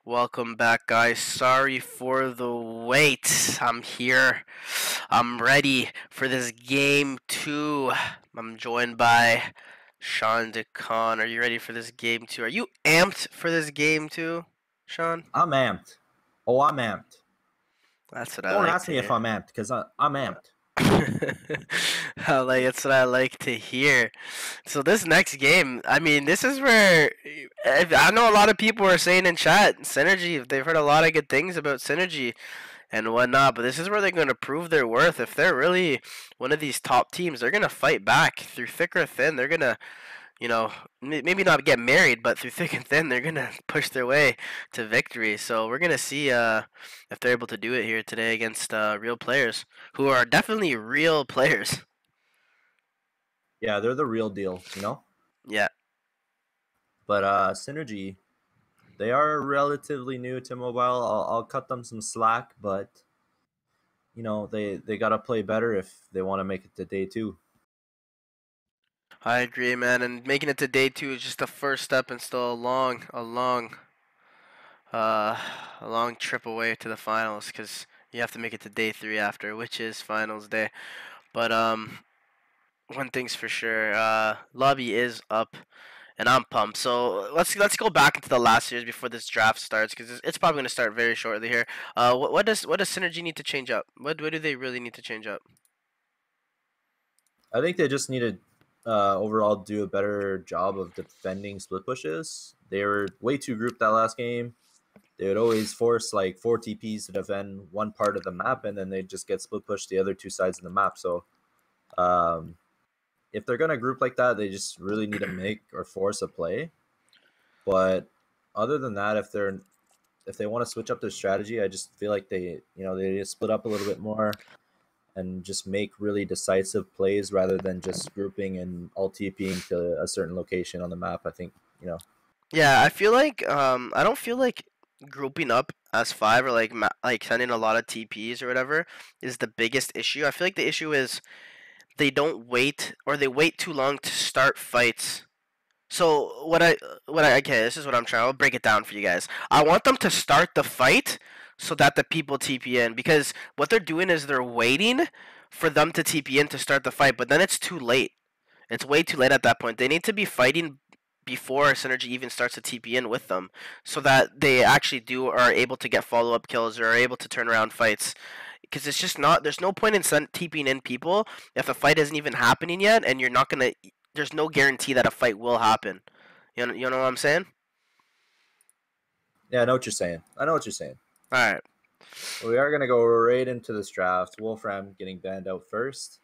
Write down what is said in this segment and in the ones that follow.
Welcome back, guys. Sorry for the wait. I'm here. I'm ready for this game two. I'm joined by Sean DeCon. Are you ready for this game two? Are you amped for this game two, Sean? I'm amped. Oh, I'm amped. That's what I Don't like ask to me if hear. I'm amped because I'm amped. That's what I like to hear. So this next game, I mean, this is where I know a lot of people are saying in chat, Synergy. They've heard a lot of good things about Synergy and whatnot. But this is where they're going to prove their worth. If they're really one of these top teams, they're going to fight back through thick or thin. They're going to, you know, maybe not get married, but through thick and thin, they're going to push their way to victory. So we're going to see if they're able to do it here today against real players who are definitely real players. Yeah, they're the real deal, Yeah. But Synergy, they are relatively new to mobile. I'll cut them some slack, but they gotta play better if they want to make it to day two. I agree, man. And making it to day two is just the first step, and still uh, a long trip away to the finals. Because you have to make it to day three after, which is finals day. But one thing's for sure, lobby is up, and I'm pumped. So let's go back into the last series before this draft starts, because it's probably gonna start very shortly here. What does Synergy need to change up? What do they really need to change up? I think they just need to overall do a better job of defending split pushes. They were way too grouped that last game. They would always force like 4 TPs to defend one part of the map, and then they'd just get split pushed the other two sides of the map. So um, if they're gonna group like that, they just really need to make or force a play. But other than that, if they want to switch up their strategy, I just feel like they just split up a little bit more and just make really decisive plays rather than just grouping and all TPing to a certain location on the map. I think Yeah, I feel like I don't feel like grouping up as five or like sending a lot of TPs or whatever is the biggest issue. I feel like the issue is they don't wait, or they wait too long to start fights. So okay, this is what I'm trying. I'll break it down for you guys. I want them to start the fight so that the people TP in, because what they're doing is they're waiting for them to TP in to start the fight, but then it's too late. It's way too late at that point. They need to be fighting before Synergy even starts to TP in with them, so that they actually are able to get follow up kills or are able to turn around fights. Because it's just not. There's no point in TPing in people if a fight isn't even happening yet, and you're not gonna. There's no guarantee that a fight will happen. You know what I'm saying? yeah, I know what you're saying. I know what you're saying. All right. We are gonna go right into this draft. Wolfram getting banned out first.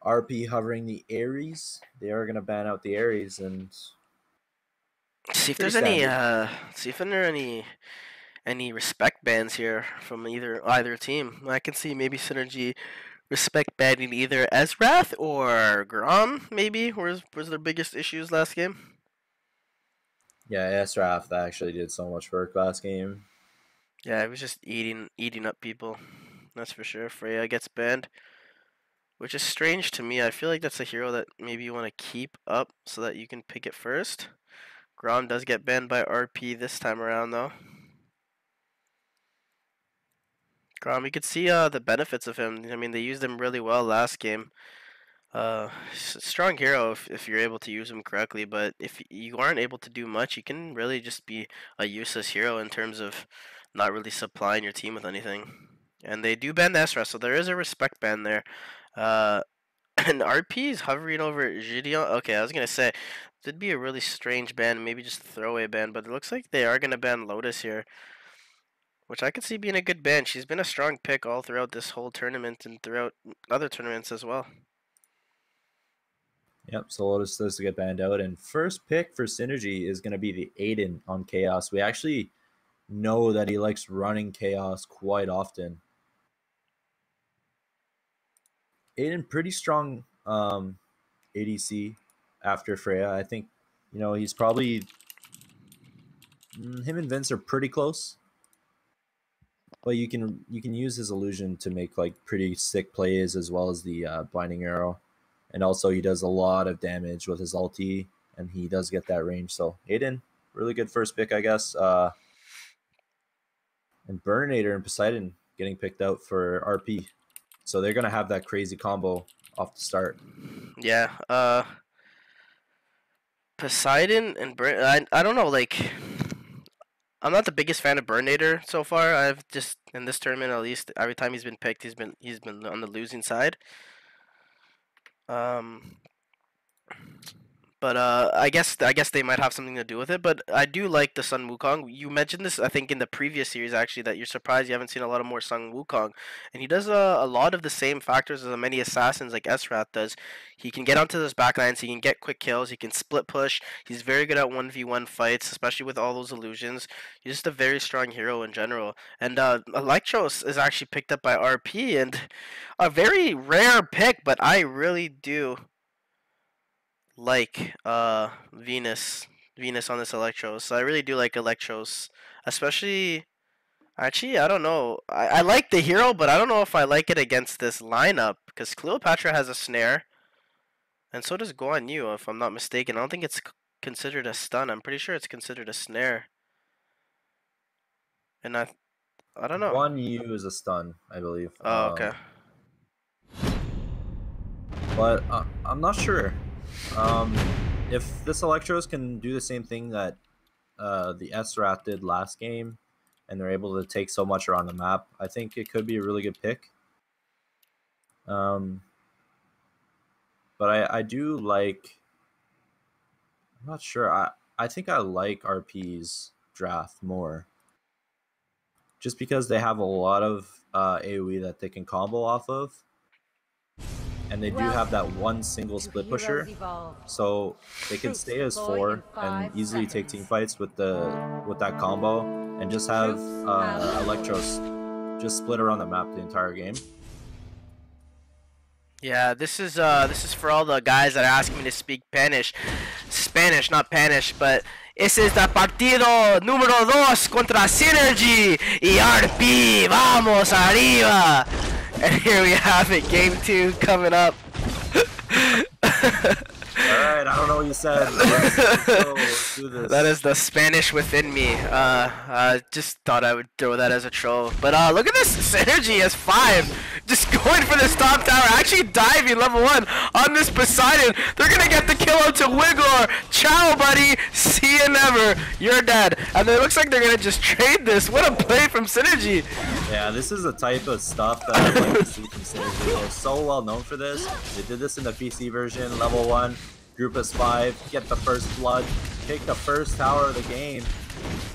RP hovering the Ares. They are gonna ban out the Ares, and See if pretty there's any. standard. See if there are any respect bans here from either team. I can see maybe Synergy respect banning either Ezrath or Grom. Maybe was their biggest issues last game. Yeah, SRAF that actually did so much work last game. Yeah, it was just eating up people. That's for sure. Freya gets banned, which is strange to me. I feel like that's a hero that maybe you want to keep up so that you can pick it first. Grom does get banned by RP this time around, though. Grom, you could see the benefits of him. I mean, they used him really well last game. Strong hero if you're able to use him correctly, but if you aren't able to do much, you can really just be a useless hero in terms of not really supplying your team with anything. And they do ban the SRS, so there is a respect ban there. Uh, and RP is hovering over Gideon. Okay, I was gonna say, it'd be a really strange ban, maybe just a throwaway ban, but it looks like they are gonna ban Lotus here, which I could see being a good ban. She's been a strong pick all throughout this whole tournament and throughout other tournaments as well. Yep, so Lotus does to get banned out. And first pick for Synergy is going to be the Aiden on Chaos. We actually know that he likes running Chaos quite often. Aiden, pretty strong ADC after Freya. I think, he's probably. Him and Vince are pretty close. But you can use his illusion to make like pretty sick plays as well as the blinding arrow. And also he does a lot of damage with his ulti, and he does get that range. So Aiden, really good first pick, I guess. and Burninator and Poseidon getting picked out for RP. So they're gonna have that crazy combo off the start. Yeah. Poseidon and I don't know. Like, I'm not the biggest fan of Burnator so far. I've just in this tournament at least every time he's been picked, he's been on the losing side. Um, But I guess they might have something to do with it. But I do like the Sun Wukong. You mentioned this, I think, in the previous series actually, that you're surprised you haven't seen a lot of more Sun Wukong, and he does a lot of the same factors as many assassins like Esrat does. He can get onto those backlines. He can get quick kills. He can split push. He's very good at 1v1 fights, especially with all those illusions. He's just a very strong hero in general. And Electros is actually picked up by RP, and a very rare pick, but I really do like Venus on this Electros. So I really do like Electros, especially. Actually, I don't know. I like the hero, but I don't know if I like it against this lineup because Cleopatra has a snare, and so does Guan Yu, if I'm not mistaken. I don't think it's considered a stun. I'm pretty sure it's considered a snare, and I don't know. Guan Yu is a stun, I believe. Oh, okay. But I'm not sure. If this Electros can do the same thing that the S-Rat did last game, and they're able to take so much around the map, I think it could be a really good pick. But I do like. I'm not sure. I think I like RP's draft more, just because they have a lot of AOE that they can combo off of. And they do have that one single split pusher, so they can stay as 4 and easily take team fights with that combo, and just have Electros just split around the map the entire game. Yeah, this is for all the guys that ask me to speak Spanish, not Panish, but ese es el partido número 2 contra Synergy y RP. Vamos arriba! And here we have it, game 2 coming up. Alright, I don't know what you said. Let's do this. That is the Spanish within me. I just thought I would throw that as a troll. But look at this Synergy as 5. Just going for this top tower. Actually diving level 1 on this Poseidon. They're going to get the kill onto Wiggler. Ciao, buddy. See you never. You're dead. And it looks like they're going to just trade this. What a play from Synergy. Yeah, this is the type of stuff that I like to see from Synergy. They're so well known for this. They did this in the PC version, level 1. Group us 5, get the first blood, take the first tower of the game,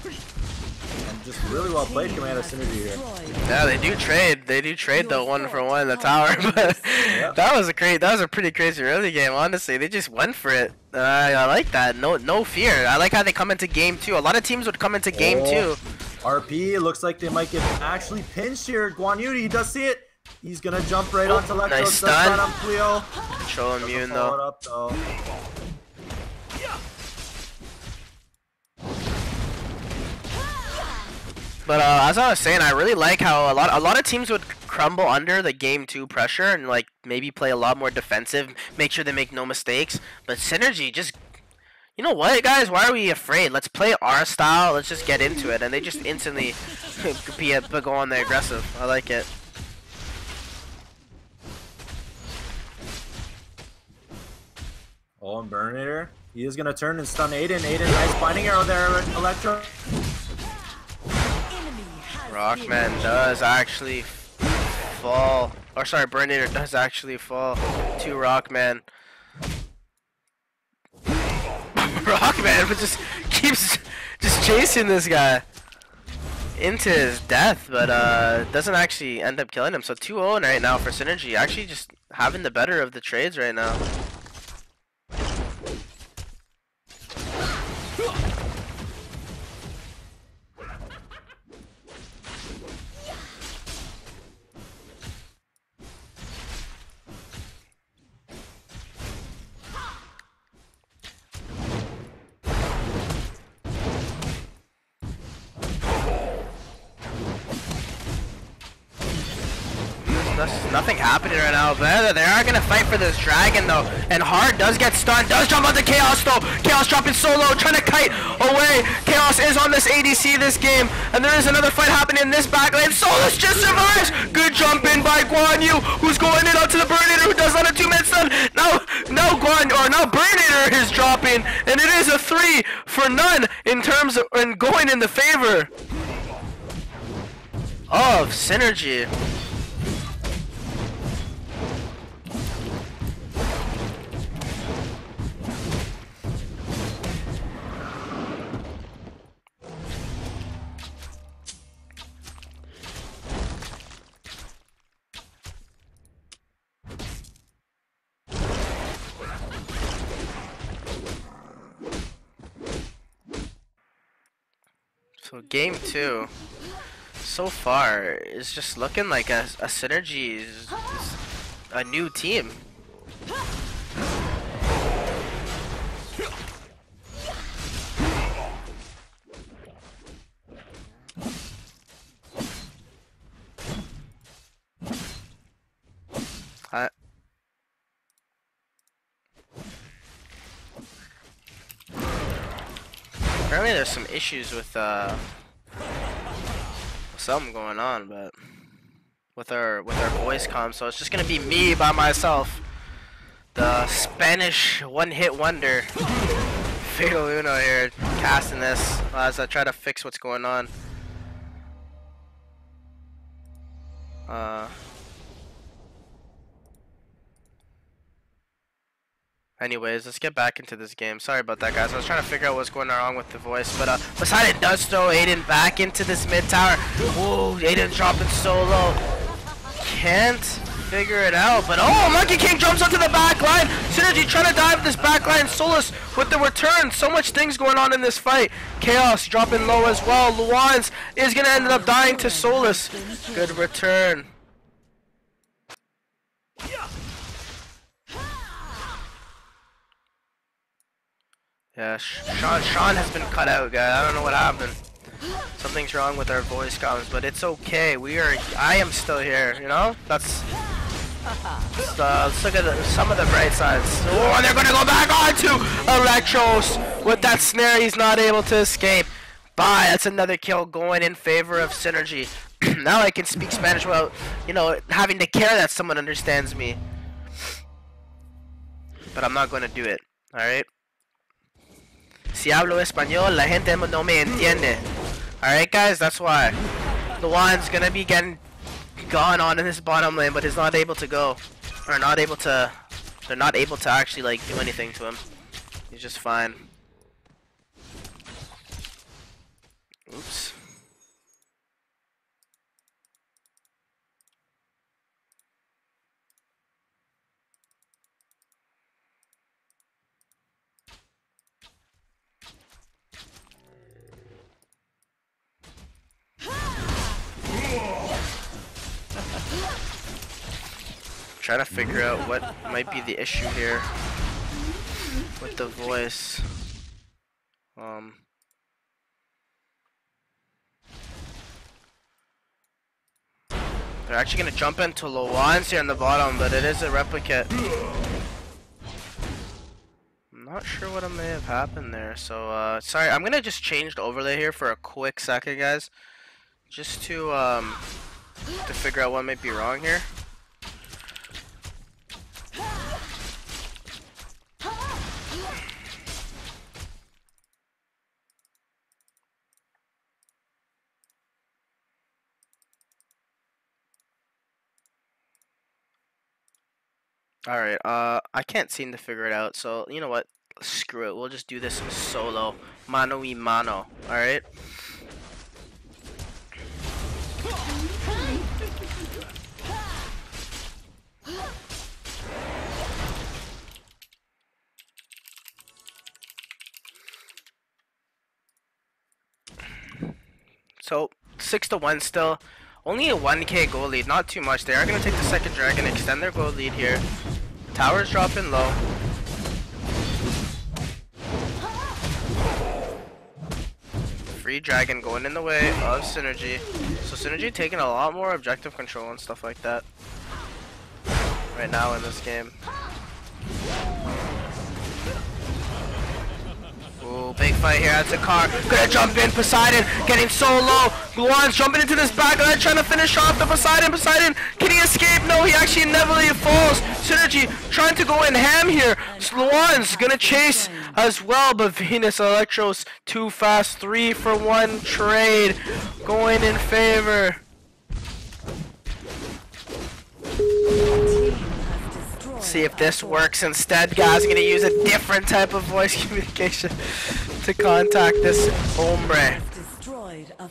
and just really well played Commander Synergy here. Yeah, they do trade. They do trade the 1-for-1 the tower, but yeah. that was a pretty crazy early game. Honestly, they just went for it. I like that. No fear. I like how they come into game 2. A lot of teams would come into game 2. RP looks like they might get actually pinched here. Guan Yu, he does see it. He's gonna jump right onto Electro. Nice stun. On Cleo. Control immune though. But as I was saying, I really like how a lot of teams would crumble under the game 2 pressure and like maybe play a lot more defensive, make sure they make no mistakes. But Synergy just, you know what, guys? Why are we afraid? Let's play our style. Let's just get into it, and they just instantly go on the aggressive. I like it. Oh, and Burninator. He is gonna turn and stun Aiden. Aiden, nice binding arrow there, Electro. Rockman does actually fall. Or sorry, Burninator does actually fall to Rockman. Rockman just keeps just chasing this guy into his death, but doesn't actually end up killing him. So 2-0 right now for Synergy. Actually just having the better of the trades right now. There's nothing happening right now, but they are gonna fight for this dragon though. And Hard does get stunned, does jump onto Chaos though. Chaos dropping solo, trying to kite away. Chaos is on this ADC this game, and there is another fight happening in this back lane. Solus just survives. Good jump in by Guan Yu, who's going in onto the Burninator, who does on a 2-man stun. Now Burninator is dropping, and it is a 3 for none in terms of and going in the favor of Synergy. So game 2 so far is just looking like a Synergy is a new team. Apparently there's some issues with something going on, but with our voice comm, so it's just gonna be me by myself, the Spanish one-hit wonder, Fatal Uno here, casting this as I try to fix what's going on. Anyways, let's get back into this game. Sorry about that, guys. I was trying to figure out what's going wrong with the voice. But Poseidon does throw Aiden back into this mid tower. Whoa, Aiden dropping solo. Can't figure it out. But oh, Monkey King jumps onto the back line. Synergy trying to dive this back line. Solus with the return. So much things going on in this fight. Chaos dropping low as well. Luans is going to end up dying to Solus. Good return. Yeah, Sean has been cut out, guys. I don't know what happened. Something's wrong with our voice comms, but it's okay. I am still here, you know? Let's look at some of the bright sides. Oh, and they're gonna go back onto Electros with that snare. He's not able to escape. Bye. That's another kill going in favor of Synergy. Now I can speak Spanish without, you know, having to care that someone understands me. But I'm not gonna do it. All right. Si hablo español, la gente no me entiende. Alright, guys, that's why. The one's gonna be getting gone on in this bottom lane, but he's not able to go. Or not able to. They're not able to actually, like, do anything to him. He's just fine. Oops. Trying to figure out what might be the issue here with the voice. They're actually gonna jump into Loans here on the bottom, but it is a replicate. I'm not sure what may have happened there, so sorry. I'm gonna just change the overlay here for a quick second, guys, just to figure out what might be wrong here. Alright, I can't seem to figure it out, so you know what? Screw it, we'll just do this solo. Mano y mano, alright? So, 6-1 still. Only a 1k gold lead, not too much. They are going to take the second dragon, extend their gold lead here. Tower's dropping low. Free dragon going in the way of Synergy. So Synergy taking a lot more objective control and stuff like that. right now in this game. Ooh, big fight here. That's a car. Gonna jump in. Poseidon getting so low. Luan's jumping into this back line, trying to finish off the Poseidon. Poseidon, can he escape? No, he actually inevitably falls. Synergy trying to go in ham here. Luan's gonna chase as well, but Venus Electro's too fast. 3-for-1 trade going in favor. See if this works instead. Guys, gonna use a different type of voice communication to contact this hombre.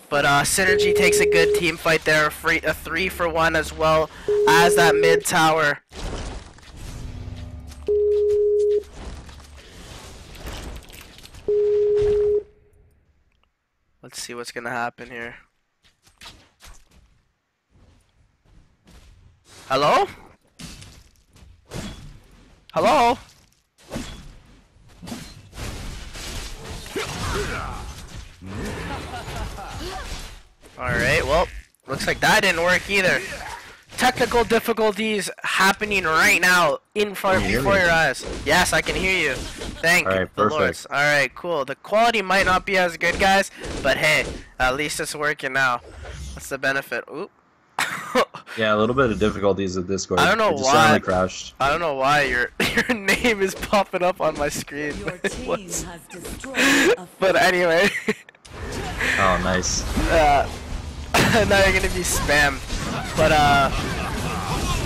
But Synergy takes a good team fight there. A 3-for-1 as well as that mid tower. Let's see what's gonna happen here. Hello? Hello? Alright, well, looks like that didn't work either. Technical difficulties happening right now in front before your eyes. Yes, I can hear you. Thank the Lords. Alright, cool. The quality might not be as good, guys, but hey, at least it's working now. What's the benefit? Oop. Yeah, a little bit of difficulties with Discord. I don't know just why. Suddenly crashed. I don't know why your name is popping up on my screen. But anyway. Oh, nice. Now you're gonna be spammed. But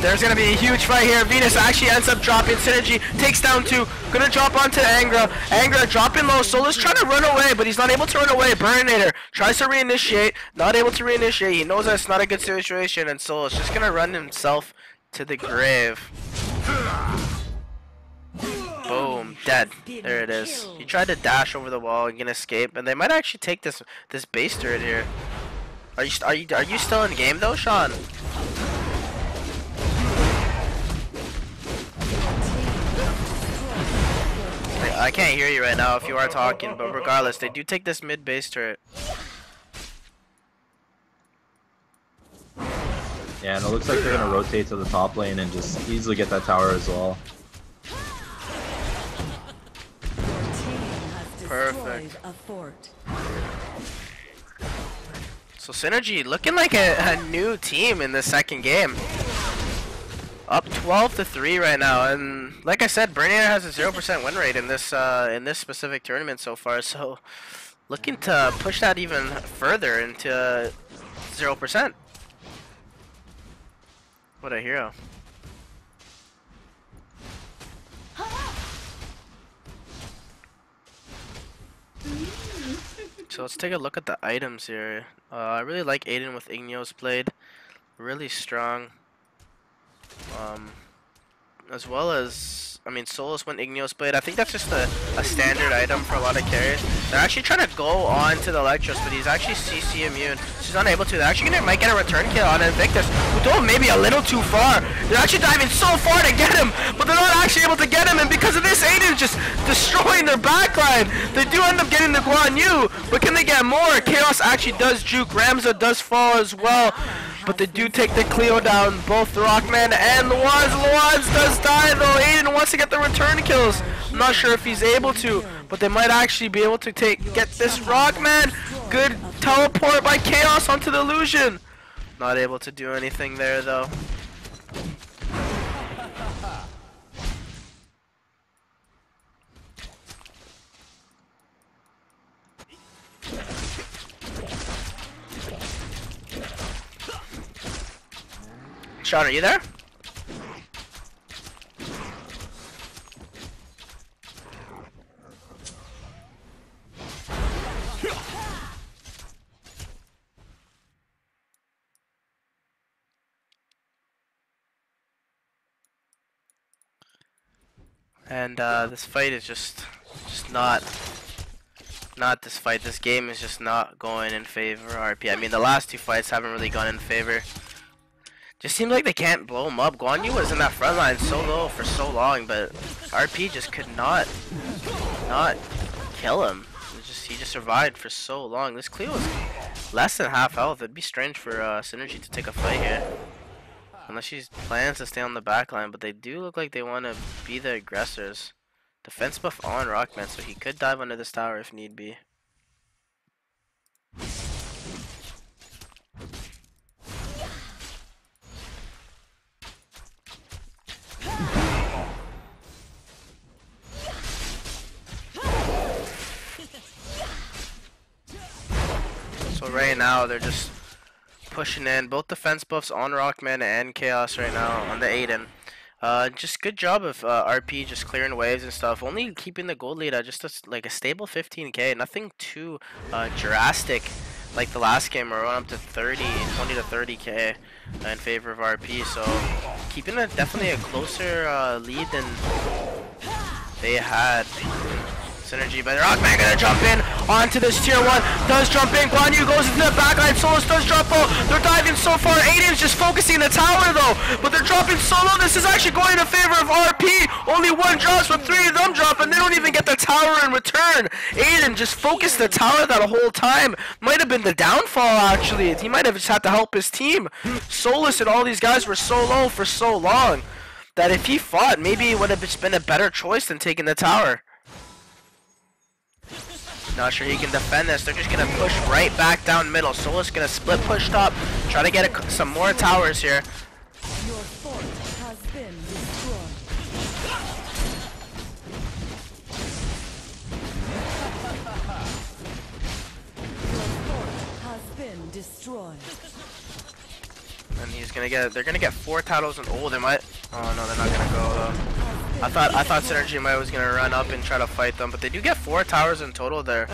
there's gonna be a huge fight here. Venus actually ends up dropping. Synergy takes down 2. Gonna drop onto Angra. Angra dropping low. Sola's trying to run away, but he's not able to run away. Burninator tries to reinitiate. Not able to reinitiate. He knows that it's not a good situation, and Sola's just gonna run himself to the grave. Boom, dead. There it is. He tried to dash over the wall and can escape, and they might actually take this base turret here. Are you still in game though, Sean? I can't hear you right now if you are talking, but regardless, they do take this mid base turret. Yeah, and it looks like they're gonna rotate to the top lane and just easily get that tower as well. Perfect. So Synergy looking like a new team in the second game. Up 12-3 right now, and like I said, Burninator has a 0% win rate in this specific tournament so far. So looking to push that even further into 0%. What a hero. So let's take a look at the items here. I really like Aiden with Igneos Blade. Really strong. As well as, I mean, Solus went Igneos Blade. I think that's just a standard item for a lot of carries. They're actually trying to go on to the Electros, but he's actually CC immune. She's unable to. They're actually might get a return kill on Invictus, who threw maybe a little too far. They're actually diving so far to get him, but they're not actually able to get him, and because of this, Aiden's just destroying their backline. They do end up getting the Guan Yu, but can they get more? Chaos actually does juke. Ramza does fall as well. But they do take the Cleo down, both the Rockman and Luanz. Luanz does die though. Aiden wants to get the return kills. I'm not sure if he's able to, but they might actually be able to get this Rockman. Good teleport by Chaos onto the illusion. Not able to do anything there though. Sean, are you there? And this fight is just not this fight. This game is just not going in favor of RP. I mean, the last two fights haven't really gone in favor. Just seems like they can't blow him up. Guan Yu was in that front line so low for so long, but RP just could not kill him. He just survived for so long. This Cleo is less than half health. It'd be strange for Synergy to take a fight here. Unless she plans to stay on the back line, but they do look like they want to be the aggressors. Defense buff on Rockman, so he could dive under this tower if need be. So right now they're just pushing in both defense buffs on Rockman and Chaos right now on the Aiden. Just good job of RP just clearing waves and stuff. Only keeping the gold lead at just like a stable 15k. Nothing too drastic like the last game where we went up to 20 to 30k in favor of RP. So keeping it definitely a closer lead than they had. Synergy, but Rockman gonna jump in onto this tier 1. Does jump in. Guan Yu goes into the backline. Solus does drop low. They're diving so far. Aiden's just focusing the tower though, but they're dropping so low. This is actually going in favor of RP. Only one drops, but 3 of them drop, and they don't even get the tower in return. Aiden just focused the tower that whole time. Might have been the downfall actually. He might have just had to help his team. Solus and all these guys were so low for so long that if he fought, maybe it would have just been a better choice than taking the tower. Not sure he can defend this. They're just gonna push right back down middle. Solus gonna split push top, try to get some more towers here. Your fort has been destroyed. Your fort has been destroyed. And he's gonna get. They're gonna get 4 titles and oh, they might. Oh no, they're not gonna go though. I thought Synergy might was gonna run up and try to fight them, but they do get 4 towers in total there.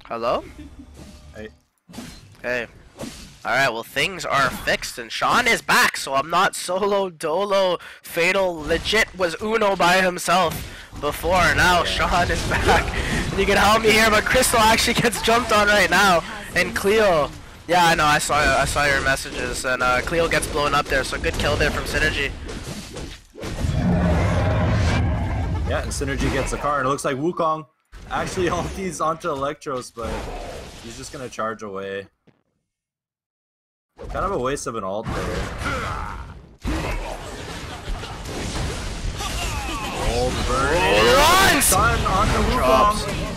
Hello? Hey. Hey. Alright, well things are fixed and Sean is back, so I'm not solo, dolo, fatal, legit was Uno by himself before. Now Sean is back. You can help me here, but Crystal actually gets jumped on right now. And Cleo. Yeah, I know, I saw your messages, and Cleo gets blown up there, so good kill there from Synergy. Yeah, and Synergy gets the car, and it looks like Wukong actually ulties onto Electros, but he's just gonna charge away. Kind of a waste of an ult there. Oh, burn! Stun onto Wukong.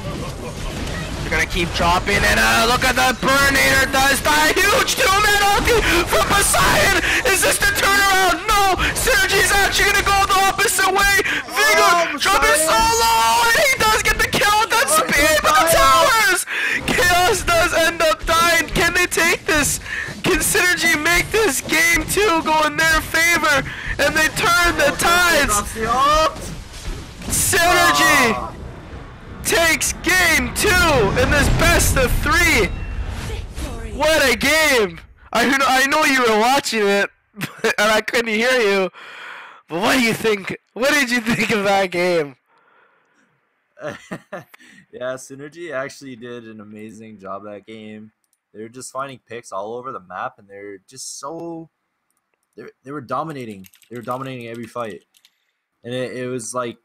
They're gonna keep dropping, and look at the Burnator does die. Huge 2-man ulti from Poseidon. Is this the turnaround? No! Synergy's actually gonna go the opposite way. Vigor dropping so low, and he does get the kill with that speed, but the towers! Chaos does end up dying. Can they take this? Can Synergy make this game 2 go in their favor? And they turn the tides. Synergy takes game 2 in this best of 3. What a game! I know you were watching it, and I couldn't hear you. But what do you think? What did you think of that game? Yeah, Synergy actually did an amazing job that game. They're just finding picks all over the map, and they're just so they were dominating. They were dominating every fight, and it was like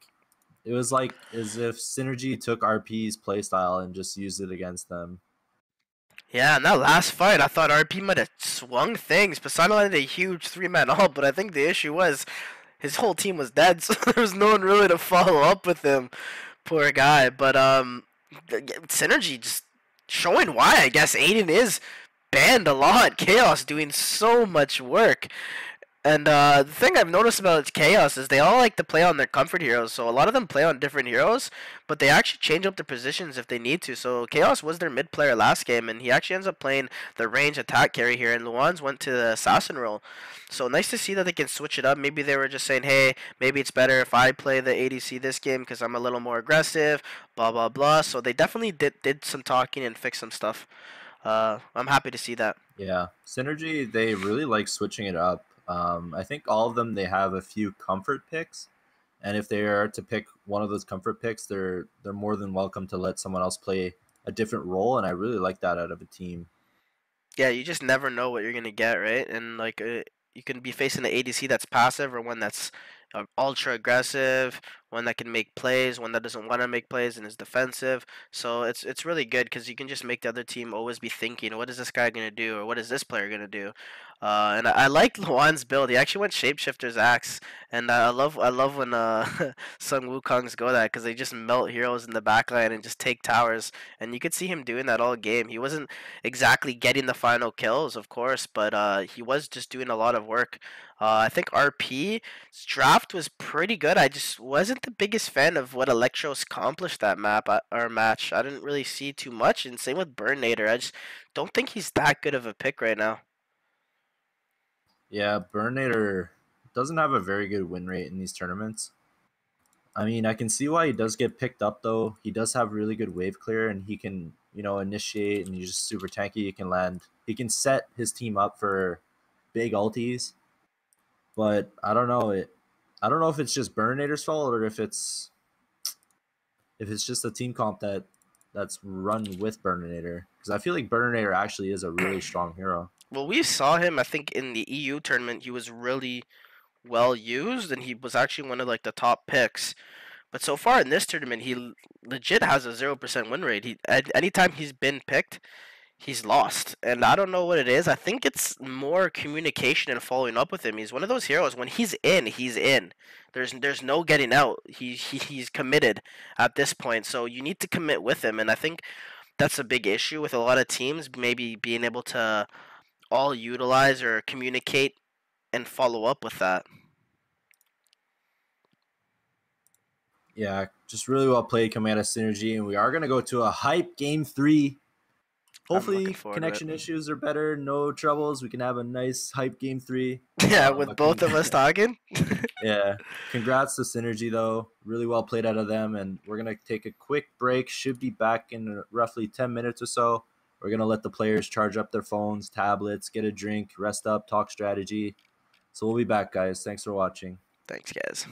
as if Synergy took RP's playstyle and just used it against them. Yeah, in that last fight, I thought RP might have swung things. Poseidon had a huge 3-man ult, but I think the issue was his whole team was dead, so there was no one really to follow up with him. Poor guy. But Synergy just showing why I guess Aiden is banned a lot. Chaos doing so much work. And the thing I've noticed about Chaos is they all like to play on their comfort heroes. So a lot of them play on different heroes, but they actually change up their positions if they need to. So Chaos was their mid player last game, and he actually ends up playing the range attack carry here. And Luan's went to the assassin role. So nice to see that they can switch it up. Maybe they were just saying, hey, maybe it's better if I play the ADC this game because I'm a little more aggressive, blah, blah, blah. So they definitely did some talking and fixed some stuff. I'm happy to see that. Yeah, Synergy, they really like switching it up. I think all of them, they have a few comfort picks, and if they are to pick one of those comfort picks, they're more than welcome to let someone else play a different role, and I really like that out of a team. Yeah, you just never know what you're gonna get, right? And like you can be facing an ADC that's passive or one that's ultra aggressive, one that can make plays, one that doesn't want to make plays and is defensive. So it's really good because you can just make the other team always be thinking, what is this guy gonna do, or what is this player gonna do? And I like Luan's build. He actually went Shapeshifter's Axe, and I love when Sung Wukong's go that because they just melt heroes in the backline and just take towers. And you could see him doing that all game. He wasn't exactly getting the final kills, of course, but he was just doing a lot of work. I think RP's draft was pretty good. I just wasn't the biggest fan of what Electros accomplished that map or match. I didn't really see too much, and same with Burnator. I just don't think he's that good of a pick right now. Yeah, Burnator doesn't have a very good win rate in these tournaments. I mean, I can see why he does get picked up though. He does have really good wave clear, and he can, initiate, and he's just super tanky. He can land. He can set his team up for big ultis. But I don't know it. I don't know if it's just Burnator's fault or if it's just the team comp that's run with Burnator. Because I feel like Burnator actually is a really strong hero. Well, we saw him. I think in the EU tournament, he was really well used, and he was actually one of like the top picks. But so far in this tournament, he legit has a 0% win rate. Anytime he's been picked, he's lost, and I don't know what it is. I think it's more communication and following up with him. He's one of those heroes. When he's in, he's in. There's no getting out. He's committed at this point. So you need to commit with him, and I think that's a big issue with a lot of teams. Maybe being able to all utilize or communicate and follow up with that. Yeah, just really well played, Commander Synergy, and we are gonna go to a hype game 3. I'm looking Hopefully, forward to connection it. issues are better, no troubles. We can have a nice hype game 3. Yeah, with But both of us talking. yeah, congrats to Synergy though. Really well played out of them, and we're gonna take a quick break. Should be back in roughly 10 minutes or so. We're gonna let the players charge up their phones, tablets, get a drink, rest up, talk strategy. So we'll be back, guys. Thanks for watching. Thanks, guys.